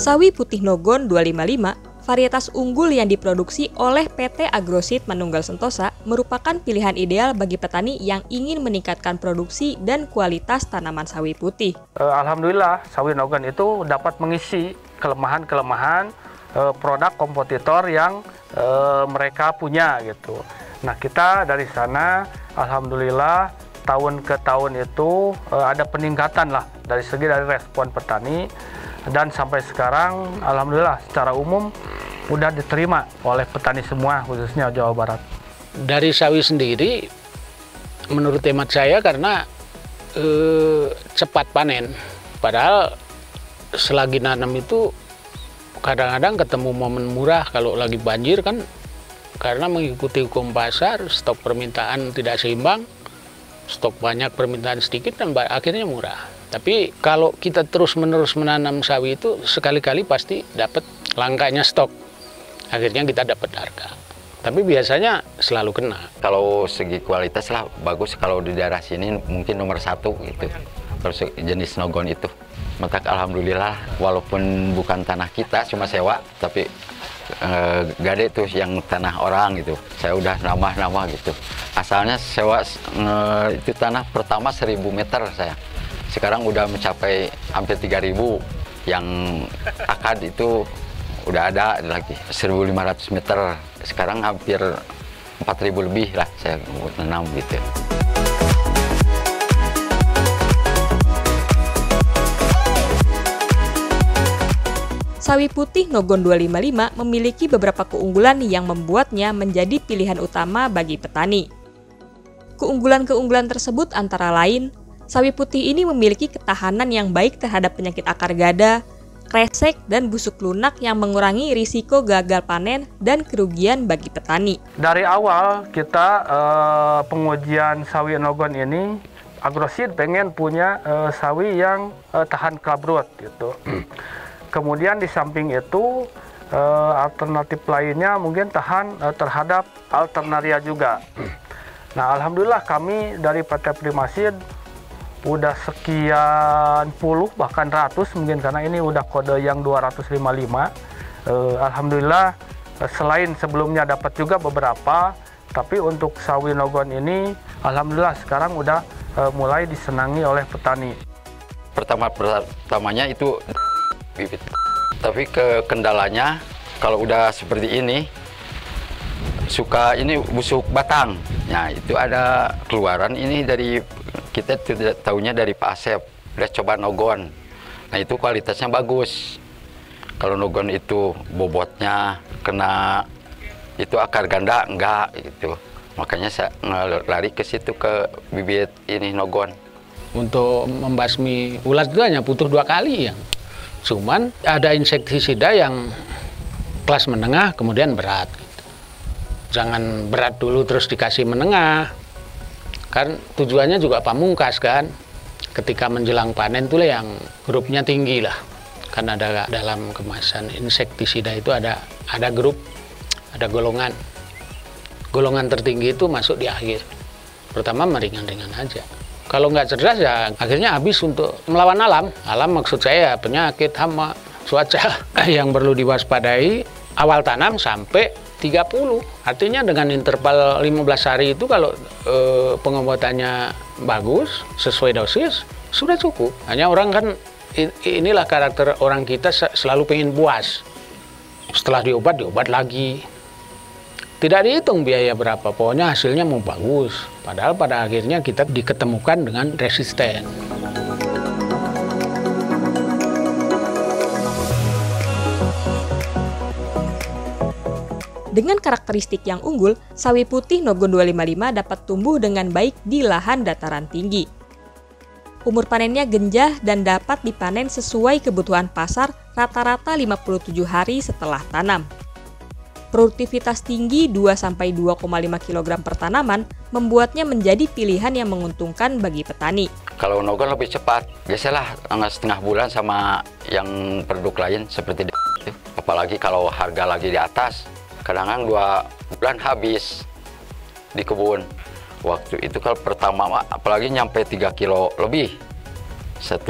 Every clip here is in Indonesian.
Sawi putih Nogon 255, varietas unggul yang diproduksi oleh PT Agroseed Manunggal Sentosa, merupakan pilihan ideal bagi petani yang ingin meningkatkan produksi dan kualitas tanaman sawi putih. Alhamdulillah, sawi Nogon itu dapat mengisi kelemahan-kelemahan produk kompetitor yang mereka punya gitu. Nah, kita dari sana alhamdulillah tahun ke tahun itu ada peningkatan lah dari respon petani, dan sampai sekarang alhamdulillah secara umum udah diterima oleh petani semua, khususnya Jawa Barat. Dari sawi sendiri menurut hemat saya karena cepat panen, padahal selagi nanam itu kadang-kadang ketemu momen murah kalau lagi banjir kan, karena mengikuti hukum pasar, stok permintaan tidak seimbang, stok banyak permintaan sedikit, dan akhirnya murah. Tapi kalau kita terus-menerus menanam sawi itu sekali-kali pasti dapat langkanya stok, akhirnya kita dapat harga. Tapi biasanya selalu kena. Kalau segi kualitas lah bagus, kalau di daerah sini mungkin nomor 1 gitu. Kalau jenis Nogon itu, maka alhamdulillah walaupun bukan tanah kita cuma sewa, tapi gade tuh yang tanah orang gitu. Saya udah nambah gitu. Asalnya sewa itu tanah pertama 1000 meter saya. Sekarang udah mencapai hampir 3000. Yang akad itu udah ada lagi 1500 meter. Sekarang hampir 4000 lebih lah saya menanam gitu. Sawi putih Nogon 255 memiliki beberapa keunggulan yang membuatnya menjadi pilihan utama bagi petani. Keunggulan-keunggulan tersebut antara lain, sawi putih ini memiliki ketahanan yang baik terhadap penyakit akar gada, kresek, dan busuk lunak yang mengurangi risiko gagal panen dan kerugian bagi petani. Dari awal kita pengujian sawi Nogon ini, Agroseed pengen punya sawi yang tahan kelabrut gitu. Kemudian di samping itu alternatif lainnya mungkin tahan terhadap alternaria juga. Nah, alhamdulillah kami dari PT Primaseed udah sekian puluh bahkan ratus mungkin, karena ini udah kode yang 255. Alhamdulillah selain sebelumnya dapat juga beberapa, tapi untuk sawi Nogon ini alhamdulillah sekarang udah mulai disenangi oleh petani. Pertamanya itu bibit. Tapi kendalanya kalau udah seperti ini suka ini busuk batang. Nah, itu ada keluaran ini dari kita tidak tahunya dari Pak Asep. Udah coba Nogon. Nah, itu kualitasnya bagus. Kalau Nogon itu bobotnya kena itu akar ganda enggak gitu. Makanya saya lari ke situ ke bibit ini Nogon. Untuk membasmi ulat itu hanya butuh 2 kali ya. Cuman ada insektisida yang kelas menengah kemudian berat. Jangan berat dulu terus dikasih menengah. Kan tujuannya juga pamungkas kan. Ketika menjelang panen tuh yang grupnya tinggi lah. Kan ada dalam kemasan insektisida itu ada grup, ada golongan. Golongan tertinggi itu masuk di akhir. Pertama meringan-ringan aja. Kalau nggak cerdas ya akhirnya habis untuk melawan alam. Alam maksud saya penyakit, hama, cuaca yang perlu diwaspadai awal tanam sampai 30. Artinya dengan interval 15 hari itu kalau pengobatannya bagus, sesuai dosis, sudah cukup. Hanya orang kan, inilah karakter orang kita selalu pengen puas. Setelah diobat lagi. Tidak dihitung biaya berapa, pokoknya hasilnya mau bagus. Padahal pada akhirnya kita diketemukan dengan resisten. Dengan karakteristik yang unggul, sawi putih Nogon 255 dapat tumbuh dengan baik di lahan dataran tinggi. Umur panennya genjah dan dapat dipanen sesuai kebutuhan pasar rata-rata 57 hari setelah tanam. Produktivitas tinggi 2-2,5 kg per tanaman membuatnya menjadi pilihan yang menguntungkan bagi petani. Kalau Nogon lebih cepat, biasalah setengah bulan sama yang produk lain seperti itu. Apalagi kalau harga lagi di atas, kadang-kadang 2 bulan habis di kebun. Waktu itu kalau pertama, apalagi nyampe 3 kilo lebih 1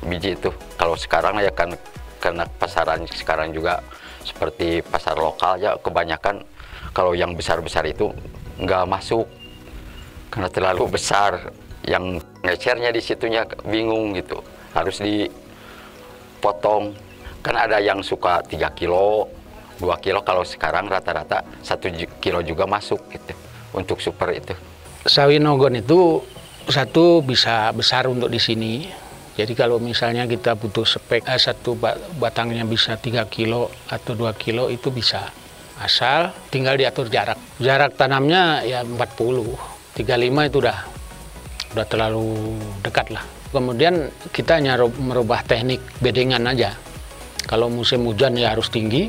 biji itu. Kalau sekarang ya kan karena pasaran sekarang juga seperti pasar lokal ya, kebanyakan kalau yang besar-besar itu nggak masuk karena terlalu besar. Yang ngecernya di situnya bingung gitu, harus dipotong. Kan ada yang suka 3 kilo, 2 kilo, kalau sekarang rata-rata 1 kilo juga masuk gitu untuk super itu. Sawi nogon itu satu bisa besar untuk di sini. Jadi kalau misalnya kita butuh spek satu batangnya bisa 3 kilo atau 2 kilo itu bisa. Asal tinggal diatur jarak. Jarak tanamnya ya 40, 35 itu udah terlalu dekat lah. Kemudian kita hanya merubah teknik bedengan aja. Kalau musim hujan ya harus tinggi,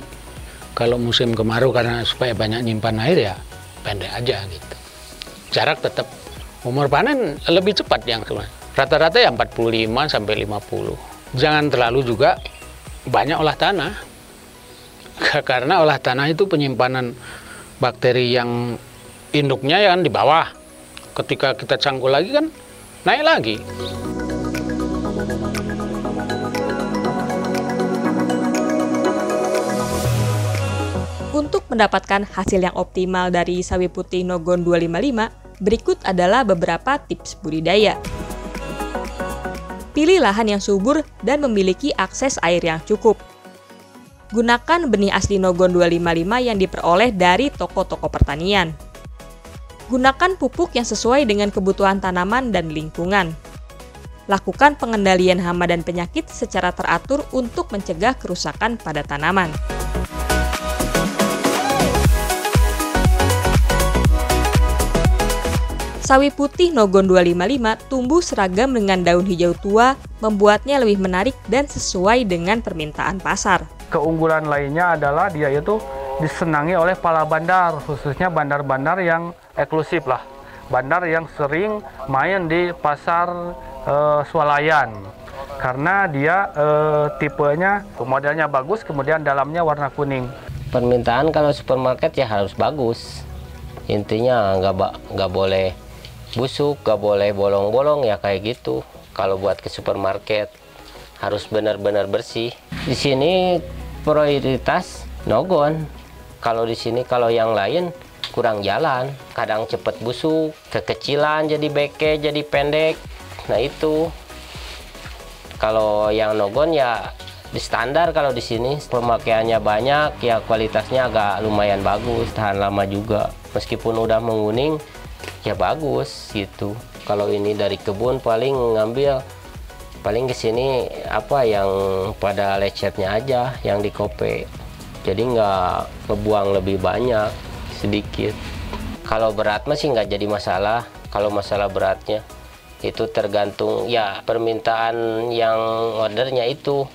kalau musim kemarau karena supaya banyak nyimpan air ya pendek aja gitu. Jarak tetap, umur panen lebih cepat yang rata-rata ya 45 sampai 50. Jangan terlalu juga banyak olah tanah. Karena olah tanah itu penyimpanan bakteri yang induknya yang di bawah. Ketika kita cangkul lagi kan naik lagi. Untuk mendapatkan hasil yang optimal dari sawi putih Nogon 255, berikut adalah beberapa tips budidaya. Pilih lahan yang subur dan memiliki akses air yang cukup. Gunakan benih asli Nogon 255 yang diperoleh dari toko-toko pertanian. Gunakan pupuk yang sesuai dengan kebutuhan tanaman dan lingkungan. Lakukan pengendalian hama dan penyakit secara teratur untuk mencegah kerusakan pada tanaman. Sawi putih Nogon 255 tumbuh seragam dengan daun hijau tua, membuatnya lebih menarik dan sesuai dengan permintaan pasar. Keunggulan lainnya adalah dia itu disenangi oleh para bandar, khususnya bandar-bandar yang eksklusif lah. Bandar yang sering main di pasar swalayan. Karena dia tipenya, modelnya bagus, kemudian dalamnya warna kuning. Permintaan kalau supermarket ya harus bagus. Intinya nggak boleh busuk, nggak boleh bolong-bolong ya kayak gitu. Kalau buat ke supermarket harus benar-benar bersih. Di sini prioritas Nogon. Kalau di sini, kalau yang lain kurang jalan, kadang cepet busuk, kekecilan jadi beke, jadi pendek. Nah itu kalau yang Nogon ya di standar. Kalau di sini pemakaiannya banyak, ya kualitasnya agak lumayan bagus, tahan lama juga. Meskipun udah menguning, ya bagus gitu. Kalau ini dari kebun paling ngambil, paling ke sini apa yang pada lecetnya aja yang dikope. Jadi nggak kebuang lebih banyak, sedikit. Kalau berat masih nggak jadi masalah. Kalau masalah beratnya itu tergantung ya permintaan yang ordernya itu.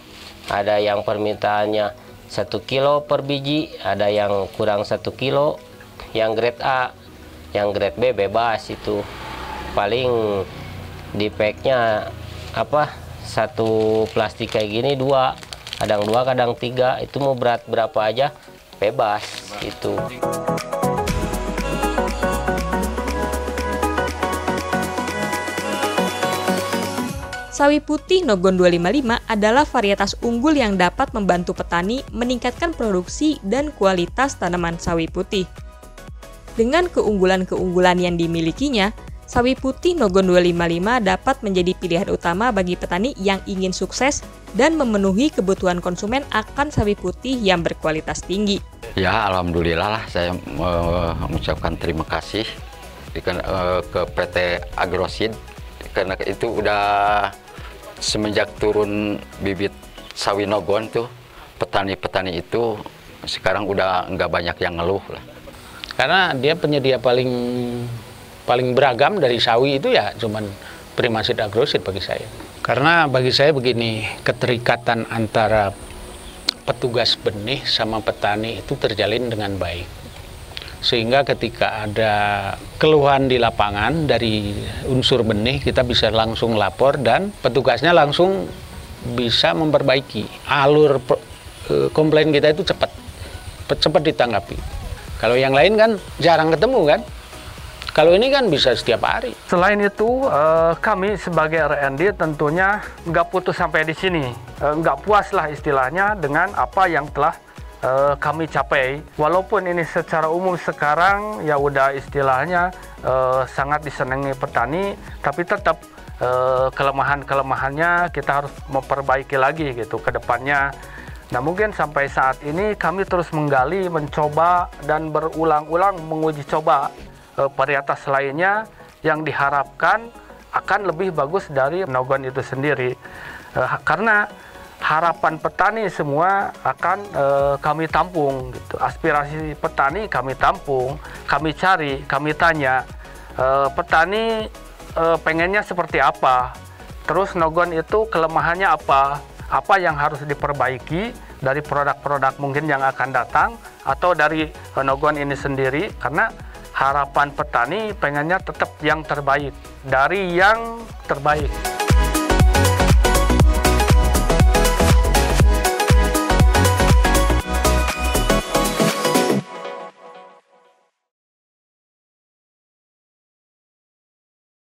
Ada yang permintaannya 1 kilo per biji, ada yang kurang 1 kilo. Yang grade A, yang grade B bebas itu. Paling di packnya apa? 1 plastik kayak gini 2. Kadang 2, kadang 3, itu mau berat berapa aja bebas itu. Sawi putih Nogon 255 adalah varietas unggul yang dapat membantu petani meningkatkan produksi dan kualitas tanaman sawi putih. Dengan keunggulan-keunggulan yang dimilikinya, sawi putih Nogon 255 dapat menjadi pilihan utama bagi petani yang ingin sukses dan memenuhi kebutuhan konsumen akan sawi putih yang berkualitas tinggi. Ya, alhamdulillah lah saya mengucapkan terima kasih ke PT Agroseed karena itu udah semenjak turun bibit sawi Nogon tuh petani-petani itu sekarang udah nggak banyak yang ngeluh lah. Karena dia penyedia paling beragam dari sawi itu ya cuman Primaseed Agroseed bagi saya. Karena bagi saya begini, keterikatan antara petugas benih sama petani itu terjalin dengan baik. Sehingga ketika ada keluhan di lapangan dari unsur benih, kita bisa langsung lapor dan petugasnya langsung bisa memperbaiki. Alur komplain kita itu cepat ditanggapi. Kalau yang lain kan jarang ketemu kan. Kalau ini kan bisa setiap hari. Selain itu, kami sebagai R&D tentunya nggak putus sampai di sini. nggak puas lah istilahnya dengan apa yang telah kami capai. Walaupun ini secara umum sekarang ya udah istilahnya sangat disenangi petani, tapi tetap kelemahan-kelemahannya kita harus memperbaiki lagi gitu ke depannya. Nah, mungkin sampai saat ini kami terus menggali, mencoba, dan berulang-ulang menguji coba varietas lainnya yang diharapkan akan lebih bagus dari Nogon itu sendiri. Karena harapan petani semua akan kami tampung gitu. Aspirasi petani kami tampung, kami cari, kami tanya petani pengennya seperti apa, terus Nogon itu kelemahannya apa yang harus diperbaiki dari produk-produk mungkin yang akan datang atau dari Nogon ini sendiri, karena harapan petani pengennya tetap yang terbaik dari yang terbaik.